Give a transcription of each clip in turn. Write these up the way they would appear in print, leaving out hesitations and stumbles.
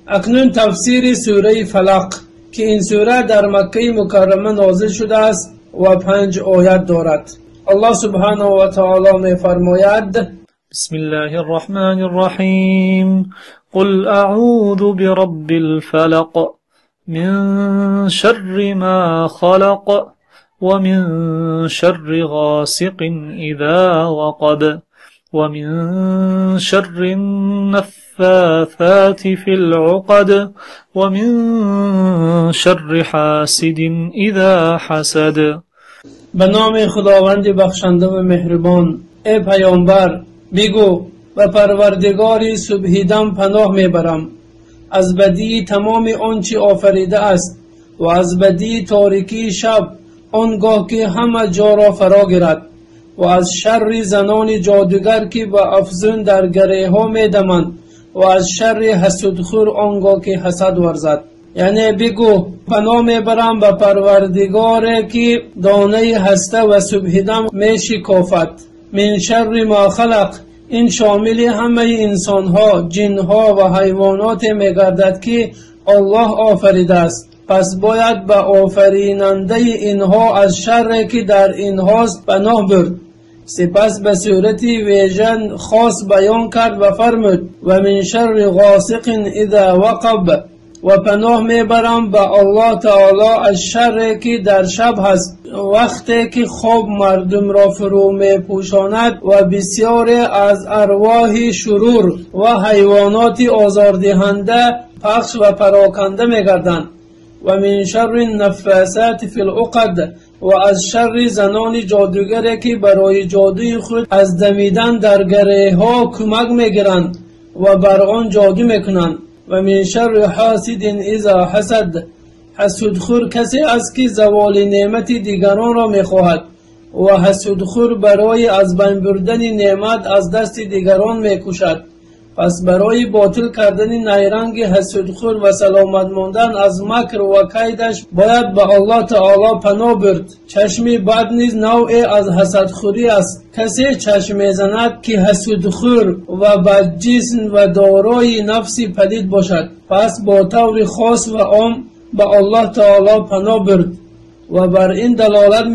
اکنون تفسیر سوره فلق که این سوره در مکه مکرمه نازل شده است و 5 آیت دارد. الله سبحانه و تعالی می فرماید: بسم الله الرحمن الرحیم قل اعوذ برب الفلق من شر ما خلق ومن شر غاسق إذا وقب ومن شر النفاثات في العقد ومن شر حاسد إذا حسد. به نام خداوند بخشنده و مهربان. ای پیامبر بگو و پروردگار صبحیدم پناه میبرم از بدی تمام آنچه آفریده است و از بدی تاریکی شب آنگاه که همه جا را فرا گیرد و از شر زنان جادوگر که به افزون در گره ها میدمند و از شر حسودخور آنگاه که حسد ورزد. یعنی بگو پناه میبرم به پروردگار که دانه هسته و صبحیدم میشکافد. من شر ما خلق، این شامل همه انسان ها، جن ها و حیوانات میگردد که الله آفریده است. پس باید به آفریننده اینها از شر که در اینهاست پناه برد. سپس به صورت ویژن خاص بیان کرد و فرمود: و من شر غاسق اذا وقب، و پناه میبرم به الله تعالی از شر که در شب هست وقتی که خواب مردم را فرو میپوشاند و بسیار از ارواح شرور و حیوانات آزاردهنده پخش و پراکنده میگردند. و من شر النفاثات فی العقد، و از شر زنان جادوگری که برای جادوی خود از دمیدن در گره ها کمک میگیرند و بر آن جادو میکنند. و من شر حاسد اذا حسد، حسودخور کسی است که زوال نعمت دیگران را میخواهد و حسودخور برای از بین بردن نعمت از دست دیگران میکوشد. پس برای باطل کردن نیرنگ حسودخور و سلامت ماندن از مکر و کیدش باید به الله تعالی پناه برد. چشم بد نیز نوعی از حسدخوری است. کسی چشم میزند که حسودخور و بدجسم و دارای نفسی پلید باشد، پس با طور خاص و عام به الله تعالی پناه برد و بر این دلالت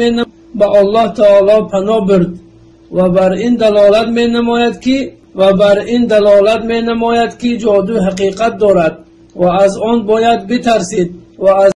می نماید که جادو حقیقت دارد و از آن باید بترسید و از